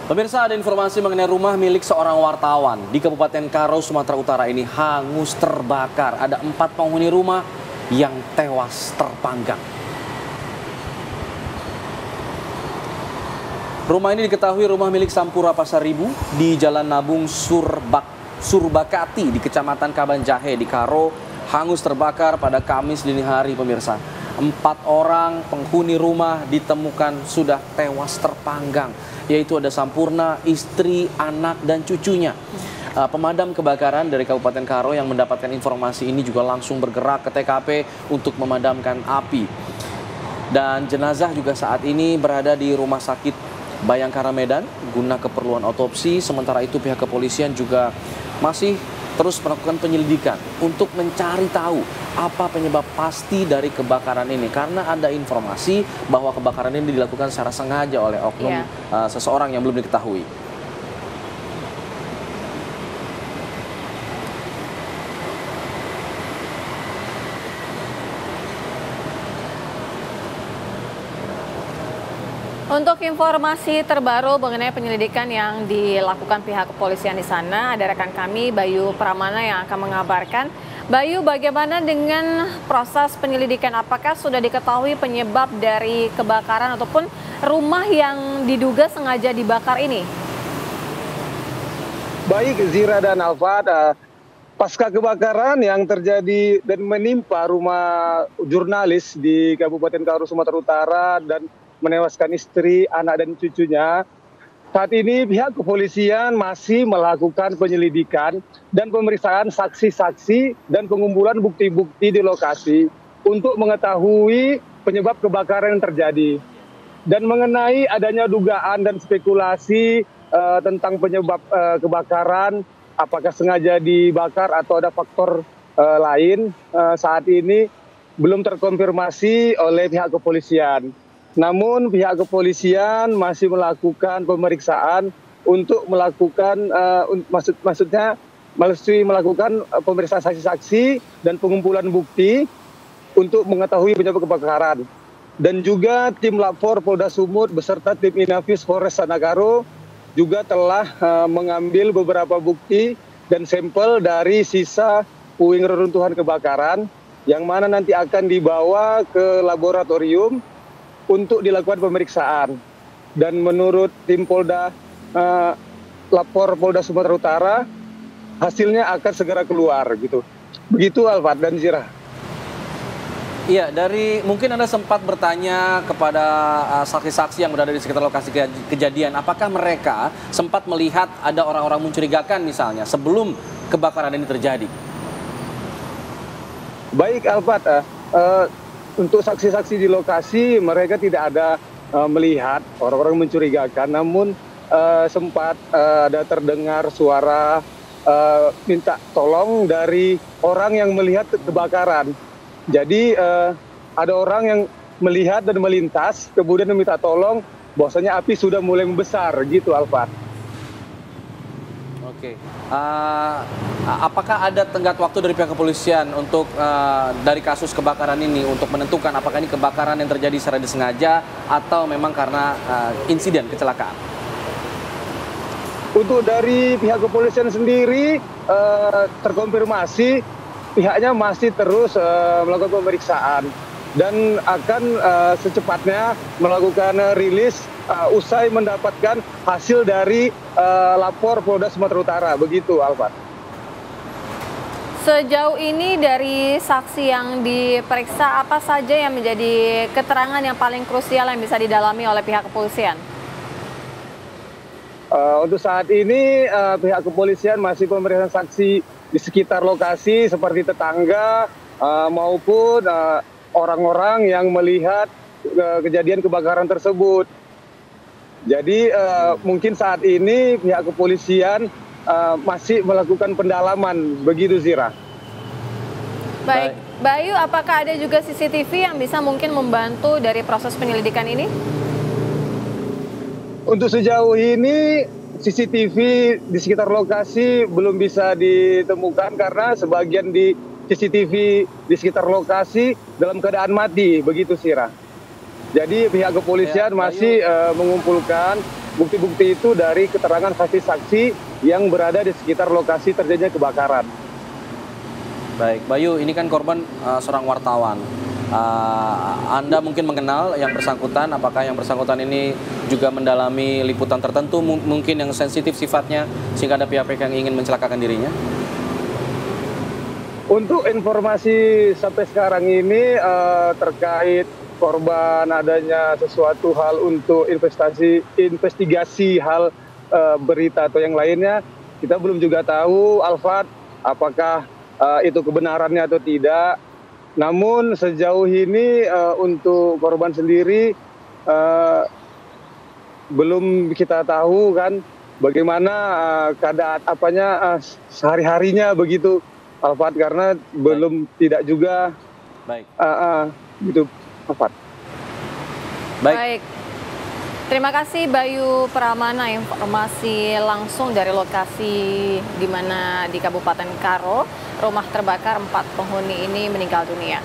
Pemirsa, ada informasi mengenai rumah milik seorang wartawan di Kabupaten Karo, Sumatera Utara ini hangus terbakar. Ada 4 penghuni rumah yang tewas terpanggang. Rumah ini diketahui rumah milik Sampura Pasaribu di Jalan Nabung Surbakati di Kecamatan Kabanjahe di Karo, hangus terbakar pada Kamis dini hari, pemirsa. 4 orang penghuni rumah ditemukan sudah tewas terpanggang, yaitu ada Sampurna, istri, anak, dan cucunya. Pemadam kebakaran dari Kabupaten Karo yang mendapatkan informasi ini juga langsung bergerak ke TKP untuk memadamkan api. Dan jenazah juga saat ini berada di Rumah Sakit Bayangkara Medan guna keperluan otopsi. Sementara itu pihak kepolisian juga masih terus melakukan penyelidikan untuk mencari tahu apa penyebab pasti dari kebakaran ini. Karena ada informasi bahwa kebakaran ini dilakukan secara sengaja oleh oknum seseorang yang belum diketahui. Untuk informasi terbaru mengenai penyelidikan yang dilakukan pihak kepolisian di sana, ada rekan kami Bayu Pramana yang akan mengabarkan. Bayu, bagaimana dengan proses penyelidikan? Apakah sudah diketahui penyebab dari kebakaran ataupun rumah yang diduga sengaja dibakar ini? Baik, Zira dan Alfad, pasca kebakaran yang terjadi dan menimpa rumah jurnalis di Kabupaten Karo, Sumatera Utara dan menewaskan istri, anak, dan cucunya. Saat ini pihak kepolisian masih melakukan penyelidikan dan pemeriksaan saksi-saksi dan pengumpulan bukti-bukti di lokasi untuk mengetahui penyebab kebakaran yang terjadi. Dan mengenai adanya dugaan dan spekulasi tentang penyebab kebakaran, apakah sengaja dibakar atau ada faktor lain, saat ini belum terkonfirmasi oleh pihak kepolisian. Namun pihak kepolisian masih melakukan pemeriksaan untuk melakukan melakukan pemeriksaan saksi-saksi dan pengumpulan bukti untuk mengetahui penyebab kebakaran. Dan juga tim Lapor Polda Sumut beserta tim Inafis Polres Sanagaro juga telah mengambil beberapa bukti dan sampel dari sisa puing reruntuhan kebakaran yang mana nanti akan dibawa ke laboratorium untuk dilakukan pemeriksaan. Dan menurut tim Lapor Polda Sumatera Utara, hasilnya akan segera keluar gitu. Begitu Alfad dan Zira. Iya, mungkin Anda sempat bertanya kepada saksi-saksi yang berada di sekitar lokasi kejadian, apakah mereka sempat melihat ada orang-orang mencurigakan misalnya sebelum kebakaran ini terjadi? Baik Alfad, untuk saksi-saksi di lokasi mereka tidak ada melihat orang-orang mencurigakan, namun sempat ada terdengar suara minta tolong dari orang yang melihat kebakaran. Jadi ada orang yang melihat dan melintas kemudian meminta tolong bahwasanya api sudah mulai membesar gitu Alfat. Oke. Apakah ada tenggat waktu dari pihak kepolisian untuk dari kasus kebakaran ini untuk menentukan apakah ini kebakaran yang terjadi secara disengaja atau memang karena insiden kecelakaan? Untuk dari pihak kepolisian sendiri terkonfirmasi pihaknya masih terus melakukan pemeriksaan dan akan secepatnya melakukan rilis usai mendapatkan hasil dari lapor Polda Sumatera Utara. Begitu, Alfat. Sejauh ini dari saksi yang diperiksa, apa saja yang menjadi keterangan yang paling krusial yang bisa didalami oleh pihak kepolisian? Untuk saat ini pihak kepolisian masih pemeriksaan saksi di sekitar lokasi seperti tetangga maupun orang-orang yang melihat kejadian kebakaran tersebut. Jadi mungkin saat ini pihak kepolisian masih melakukan pendalaman, begitu Zira. Baik, Bayu, apakah ada juga CCTV yang bisa mungkin membantu dari proses penyelidikan ini? Untuk sejauh ini CCTV di sekitar lokasi belum bisa ditemukan karena sebagian di CCTV di sekitar lokasi dalam keadaan mati, begitu Sira. Jadi pihak kepolisian masih mengumpulkan bukti-bukti itu dari keterangan saksi-saksi yang berada di sekitar lokasi terjadinya kebakaran. Baik, Bayu, ini kan korban seorang wartawan. Anda mungkin mengenal yang bersangkutan, apakah yang bersangkutan ini juga mendalami liputan tertentu, mungkin yang sensitif sifatnya, sehingga ada pihak-pihak yang ingin mencelakakan dirinya? Untuk informasi sampai sekarang ini terkait korban adanya sesuatu hal untuk investigasi hal berita atau yang lainnya, kita belum juga tahu, Alfat, apakah itu kebenarannya atau tidak. Namun sejauh ini untuk korban sendiri belum kita tahu kan bagaimana keadaan sehari-harinya begitu, Alfat, karena belum tidak juga gitu, Alfat. Baik. Terima kasih Bayu Pramana, informasi langsung dari lokasi di mana di Kabupaten Karo rumah terbakar, 4 penghuni ini meninggal dunia.